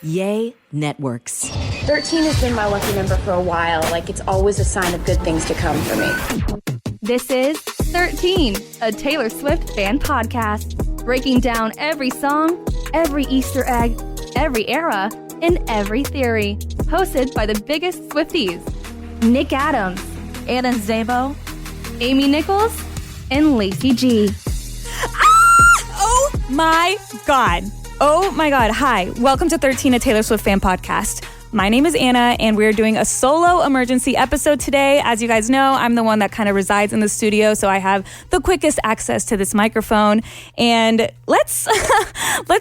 Yay Networks. 13 has been my lucky number for a while. Like, it's always a sign of good things to come for me. This is 13, a Taylor Swift fan podcast, breaking down every song, every Easter egg, every era, and every theory. Hosted by the biggest Swifties, Nick Adams, Anna Szabo, Amy Nichols, and Lacey G. Oh my God. Oh my God. Hi. Welcome to 13, a Taylor Swift fan podcast. My name is Anna, and we're doing a solo emergency episode today. As you guys know, I'm the one that kind of resides in the studio, so I have the quickest access to this microphone. And let's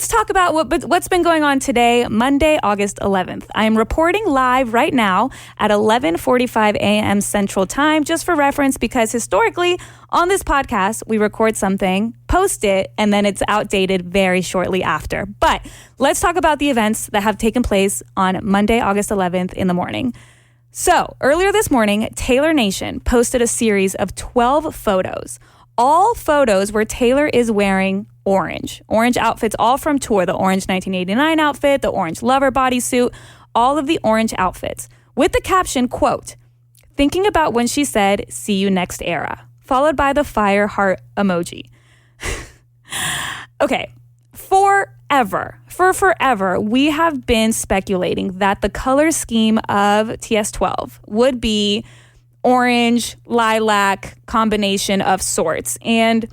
talk about what's been going on today, Monday, August 11th. I am reporting live right now at 11:45 a.m. Central Time, just for reference, because historically on this podcast, we record something, post it, and then it's outdated very shortly after. But let's talk about the events that have taken place on Monday, August 11th in the morning. So earlier this morning, Taylor Nation posted a series of 12 photos. All photos where Taylor is wearing orange outfits, all from tour. The orange 1989 outfit, the orange Lover bodysuit, all of the orange outfits. With the caption, quote, "Thinking about when she said, 'See you next era,' followed by the fire heart emoji." Okay, for forever, we have been speculating that the color scheme of TS12 would be orange, lilac combination of sorts. And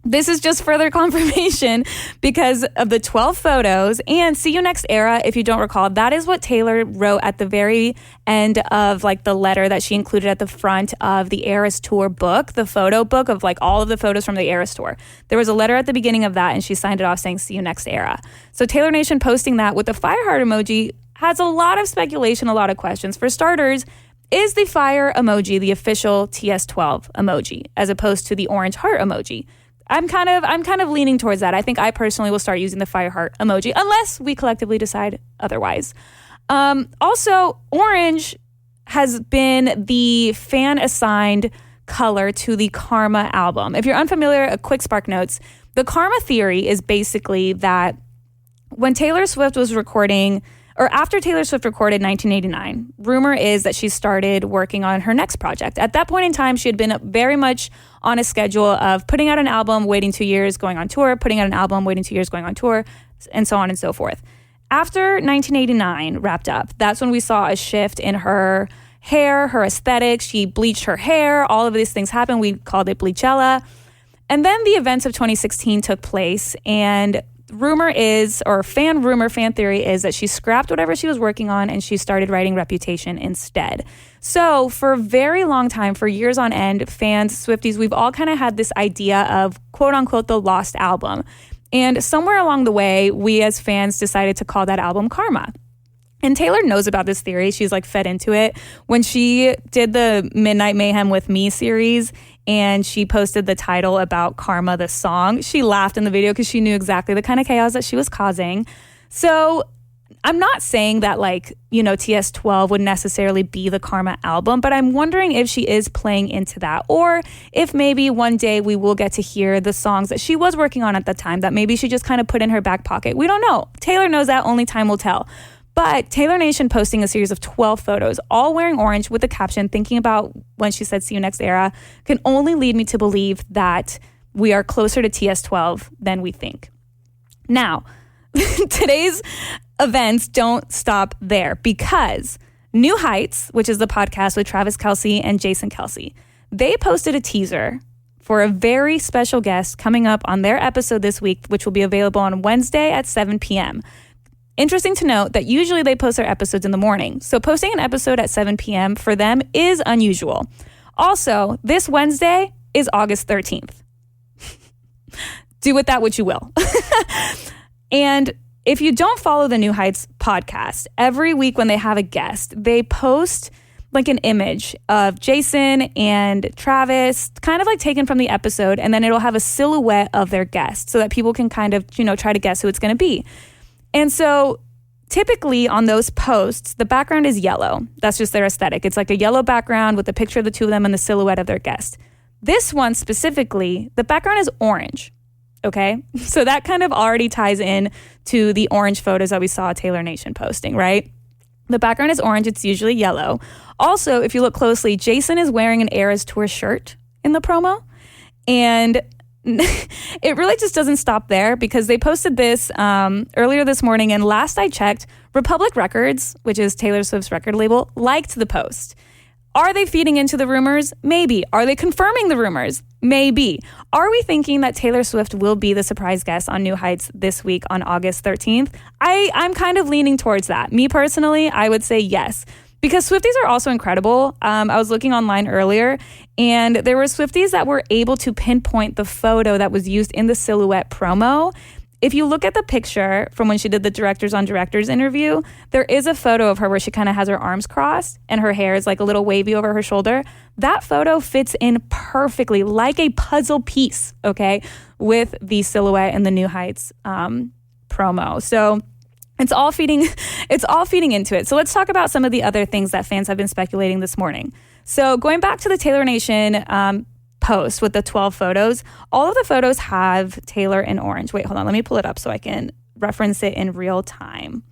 this is just further confirmation because of the 12 photos and "See You Next Era." If you don't recall, that is what Taylor wrote at the very end of like the letter that she included at the front of the Eras Tour book, the photo book of like all of the photos from the Eras Tour. There was a letter at the beginning of that, and she signed it off saying "See You Next Era." So Taylor Nation posting that with the fire heart emoji has a lot of speculation, a lot of questions. For starters, is the fire emoji the official TS12 emoji as opposed to the orange heart emoji? I'm kind of leaning towards that. I think I personally will start using the fire heart emoji unless we collectively decide otherwise. Also, orange has been the fan assigned color to the Karma album. If you're unfamiliar, a quick Spark Notes. The Karma theory is basically that when Taylor Swift was recording, or after Taylor Swift recorded 1989, rumor is that she started working on her next project. At that point in time, she had been very much on a schedule of putting out an album, waiting 2 years, going on tour, putting out an album, waiting 2 years, going on tour, and so on and so forth. After 1989 wrapped up, that's when we saw a shift in her hair, her aesthetic. She bleached her hair. All of these things happened. We called it Bleachella. And then the events of 2016 took place, and rumor is, or fan theory is that she scrapped whatever she was working on and she started writing Reputation instead. So for a very long time, for years on end, fans, Swifties, we've all kind of had this idea of quote unquote the lost album. And somewhere along the way, we as fans decided to call that album Karma. And Taylor knows about this theory. She's like fed into it. When she did the Midnight Mayhem with Me series and she posted the title about Karma, the song, she laughed in the video because she knew exactly the kind of chaos that she was causing. So I'm not saying that TS12 would necessarily be the Karma album, but I'm wondering if she is playing into that, or if maybe one day we will get to hear the songs that she was working on at the time that maybe she just kind of put in her back pocket. We don't know. Taylor knows that. Only time will tell. But Taylor Nation posting a series of 12 photos, all wearing orange with the caption, "Thinking about when she said 'See you next era,' can only lead me to believe that we are closer to TS12 than we think." Now, today's events don't stop there, because New Heights, which is the podcast with Travis Kelce and Jason Kelce, they posted a teaser for a very special guest coming up on their episode this week, which will be available on Wednesday at 7 p.m. Interesting to note that usually they post their episodes in the morning. So posting an episode at 7 p.m. for them is unusual. Also, this Wednesday is August 13th. Do with that what you will. And if you don't follow the New Heights podcast, every week when they have a guest, they post like an image of Jason and Travis, kind of like taken from the episode, and then it'll have a silhouette of their guest so that people can kind of, try to guess who it's going to be. And so typically on those posts, the background is yellow. That's just their aesthetic. It's like a yellow background with a picture of the two of them and the silhouette of their guest. This one specifically, the background is orange. Okay, so that kind of already ties in to the orange photos that we saw Taylor Nation posting, right? The background is orange. It's usually yellow. Also, if you look closely, Jason is wearing an Eras Tour shirt in the promo. And it really just doesn't stop there because they posted this earlier this morning. And last I checked, Republic Records, which is Taylor Swift's record label, liked the post. Are they feeding into the rumors? Maybe. Are they confirming the rumors? Maybe. Are we thinking that Taylor Swift will be the surprise guest on New Heights this week on August 13th? I'm kind of leaning towards that. Me personally, I would say yes. Because Swifties are also incredible. I was looking online earlier, and there were Swifties that were able to pinpoint the photo that was used in the Silhouette promo. If you look at the picture from when she did the Directors on Directors interview, there is a photo of her where she kind of has her arms crossed and her hair is like a little wavy over her shoulder. That photo fits in perfectly like a puzzle piece, okay, with the Silhouette and the New Heights promo. So it's all feeding into it. So let's talk about some of the other things that fans have been speculating this morning. So going back to the Taylor Nation post with the 12 photos, all of the photos have Taylor in orange. Wait, hold on. Let me pull it up so I can reference it in real time.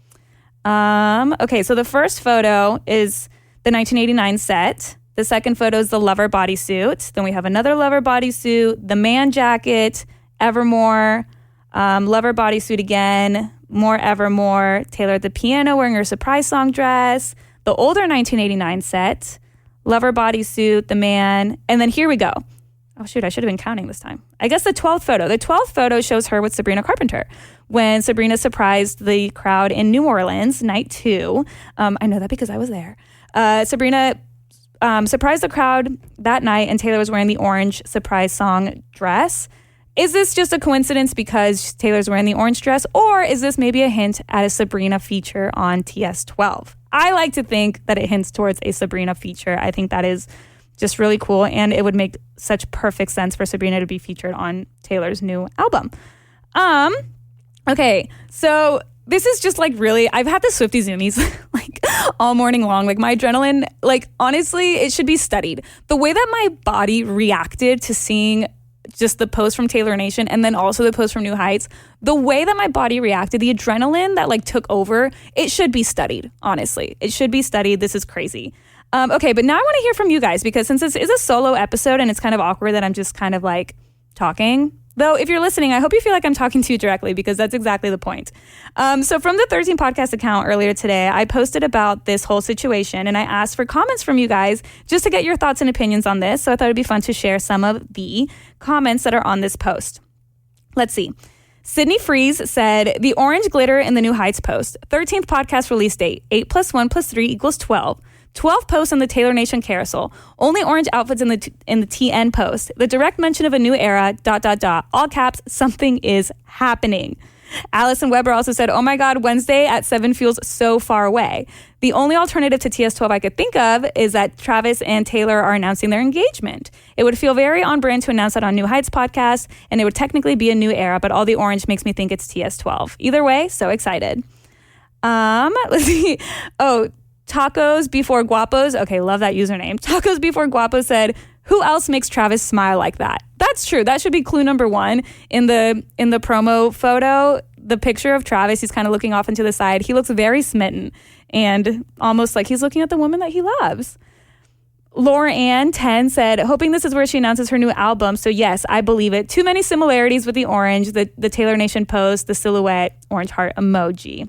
Okay, so the first photo is the 1989 set. The second photo is the Lover bodysuit. Then we have another Lover bodysuit, the man jacket, Evermore, Lover bodysuit again, more Evermore, Taylor at the piano wearing her surprise song dress, the older 1989 set, Lover bodysuit, the man, and then here we go. Oh, shoot, I should have been counting this time. I guess the 12th photo. The 12th photo shows her with Sabrina Carpenter when Sabrina surprised the crowd in New Orleans, night 2. I know that because I was there. Sabrina surprised the crowd that night, and Taylor was wearing the orange surprise song dress. Is this just a coincidence because Taylor's wearing the orange dress, or is this maybe a hint at a Sabrina feature on TS12? I like to think that it hints towards a Sabrina feature. I think that is just really cool, and it would make such perfect sense for Sabrina to be featured on Taylor's new album. Okay, so this is just like really, I've had the Swiftie zoomies like all morning long. Like my adrenaline, like honestly, it should be studied. The way that my body reacted to seeing just the post from Taylor Nation and then also the post from New Heights, the way that my body reacted, the adrenaline that like took over, it should be studied, honestly. It should be studied. This is crazy. Okay, but now I want to hear from you guys because since this is a solo episode and it's kind of awkward that I'm just kind of like talking. Though if you're listening, I hope you feel like I'm talking to you directly because that's exactly the point. So from the 13 podcast account earlier today, I posted about this whole situation and I asked for comments from you guys just to get your thoughts and opinions on this. So I thought it'd be fun to share some of the comments that are on this post. Let's see. Sydney Freeze said, the orange glitter in the New Heights post. 13th podcast release date. 8 + 1 + 3 = 12. 12 posts on the Taylor Nation carousel. Only orange outfits in the TN post. The direct mention of a new era, ... All caps, something is happening. Allison Weber also said, oh my God, Wednesday at 7 feels so far away. The only alternative to TS12 I could think of is that Travis and Taylor are announcing their engagement. It would feel very on brand to announce that on New Heights podcast, and it would technically be a new era, but all the orange makes me think it's TS12. Either way, so excited. Let's see. Oh, Tacos Before Guapos. Okay, love that username. Tacos Before Guapos said, who else makes Travis smile like that? That's true. That should be clue number 1 in the promo photo. The picture of Travis, he's kind of looking off into the side. He looks very smitten and almost like he's looking at the woman that he loves. Laura Ann 10 said, hoping this is where she announces her new album. So yes, I believe it. Too many similarities with the orange, the Taylor Nation post, the silhouette, orange heart emoji.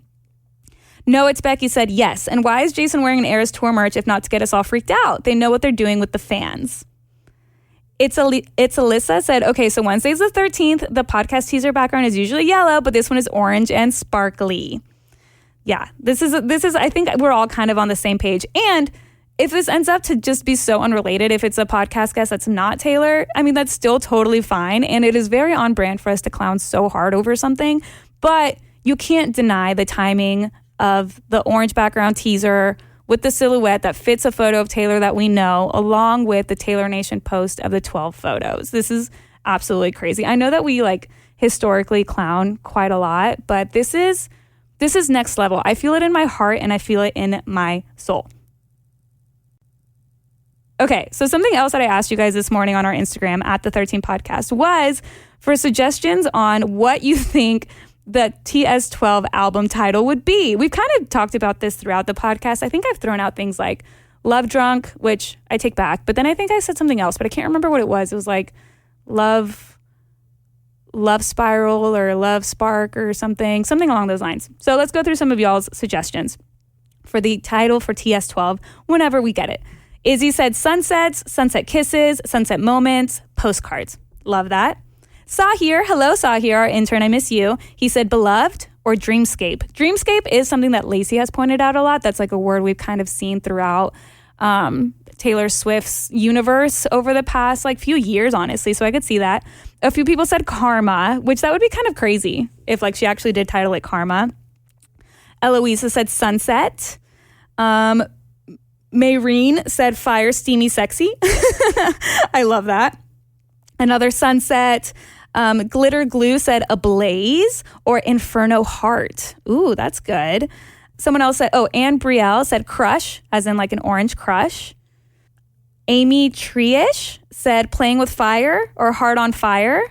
No, it's Becky said yes. And why is Jason wearing an Eras Tour merch if not to get us all freaked out? They know what they're doing with the fans. It's Alyssa said, okay, so Wednesday's the 13th. The podcast teaser background is usually yellow, but this one is orange and sparkly. Yeah, this is. I think we're all kind of on the same page. And if this ends up to just be so unrelated, if it's a podcast guest that's not Taylor, I mean, that's still totally fine. And it is very on brand for us to clown so hard over something. But you can't deny the timing of the orange background teaser with the silhouette that fits a photo of Taylor that we know, along with the Taylor Nation post of the 12 photos. This is absolutely crazy. I know that we like historically clown quite a lot, but this is next level. I feel it in my heart and I feel it in my soul. Okay, so something else that I asked you guys this morning on our Instagram at the 13 podcast was for suggestions on what you think the TS12 album title would be. We've kind of talked about this throughout the podcast. I think I've thrown out things like Love Drunk, which I take back, but then I think I said something else, but I can't remember what it was. It was like Love Spiral or Love Spark or something along those lines. So let's go through some of y'all's suggestions for the title for TS12 whenever we get it. Izzy said sunsets, sunset kisses, sunset moments, postcards. Love that. Sahir, hello Sahir, our intern, I miss you. He said beloved or dreamscape. Dreamscape is something that Lacey has pointed out a lot. That's like a word we've kind of seen throughout Taylor Swift's universe over the past like few years, honestly. So I could see that. A few people said karma, which that would be kind of crazy if like she actually did title it karma. Eloisa said sunset. Mayreen said fire, steamy, sexy. I love that. Another sunset. Glitter Glue said ablaze or inferno heart. Ooh, that's good. Someone else said, Anne Brielle said crush, as in like an orange crush. Amy Triish said playing with fire or heart on fire.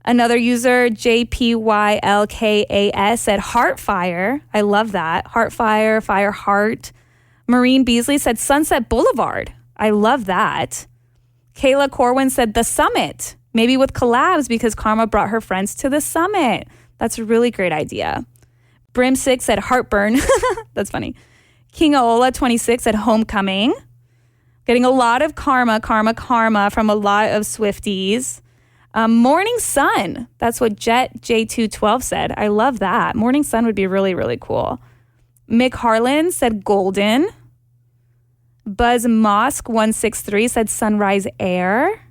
Another user, JPYLKAS, said heart fire. I love that. Heart fire, fire heart. Maureen Beasley said Sunset Boulevard. I love that. Kayla Corwin said the summit, maybe with collabs because Karma brought her friends to the summit. That's a really great idea. Brim6 said heartburn. That's funny. King Aola 26 said homecoming. Getting a lot of karma from a lot of Swifties. Morning Sun. That's what Jet J212 said. I love that. Morning Sun would be really, really cool. Mick Harlan said golden. Buzz Mosk 163 said sunrise air.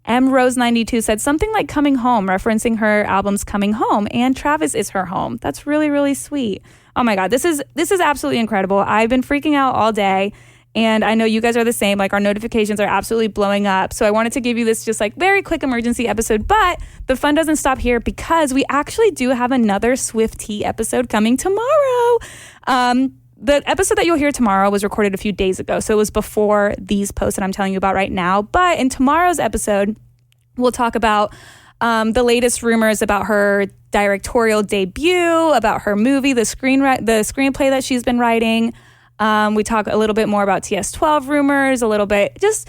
M Rose 92 said something like coming home, referencing her album's Coming Home, and Travis is her home. That's really, really sweet. Oh my God, this is absolutely incredible. I've been freaking out all day, and I know you guys are the same. Like, our notifications are absolutely blowing up. So I wanted to give you this just like very quick emergency episode, but the fun doesn't stop here because we actually do have another SwifTEA episode coming tomorrow. The episode that you'll hear tomorrow was recorded a few days ago, so it was before these posts that I'm telling you about right now. But in tomorrow's episode, we'll talk about the latest rumors about her directorial debut, about her movie, the screenplay that she's been writing. We talk a little bit more about TS12 rumors, a little bit, just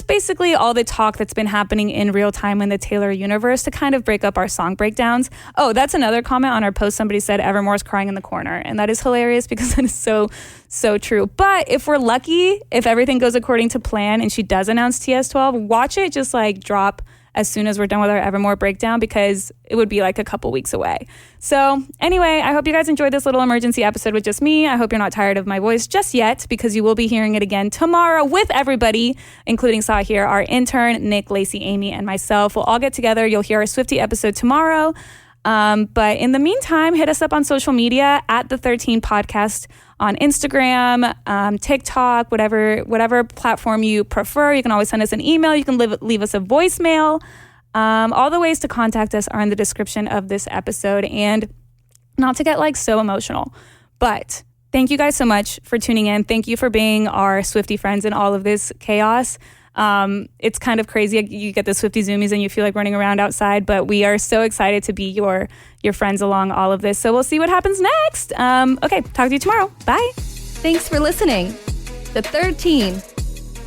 basically all the talk that's been happening in real time in the Taylor universe to kind of break up our song breakdowns. Oh, that's another comment on our post. Somebody said Evermore's crying in the corner, and that is hilarious because that is so true. But if we're lucky, if everything goes according to plan and she does announce TS12, watch it just like drop as soon as we're done with our Evermore breakdown because it would be like a couple weeks away. So anyway, I hope you guys enjoyed this little emergency episode with just me. I hope you're not tired of my voice just yet because you will be hearing it again tomorrow with everybody, including Sahir, our intern, Nick, Lacey, Amy, and myself. We'll all get together. You'll hear our SwifTEA episode tomorrow. But in the meantime, hit us up on social media at the 13 Podcast on Instagram, TikTok, whatever platform you prefer. You can always send us an email. You can leave us a voicemail. All the ways to contact us are in the description of this episode. And not to get like so emotional, but thank you guys so much for tuning in. Thank you for being our Swiftie friends in all of this chaos. It's kind of crazy. You get the Swiftie zoomies and you feel like running around outside, but we are so excited to be your friends along all of this. So we'll see what happens next. Okay, talk to you tomorrow. Bye. Thanks for listening to 13,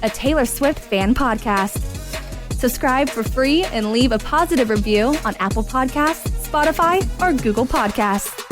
a Taylor Swift fan podcast. Subscribe for free and leave a positive review on Apple Podcasts, Spotify, or Google Podcasts.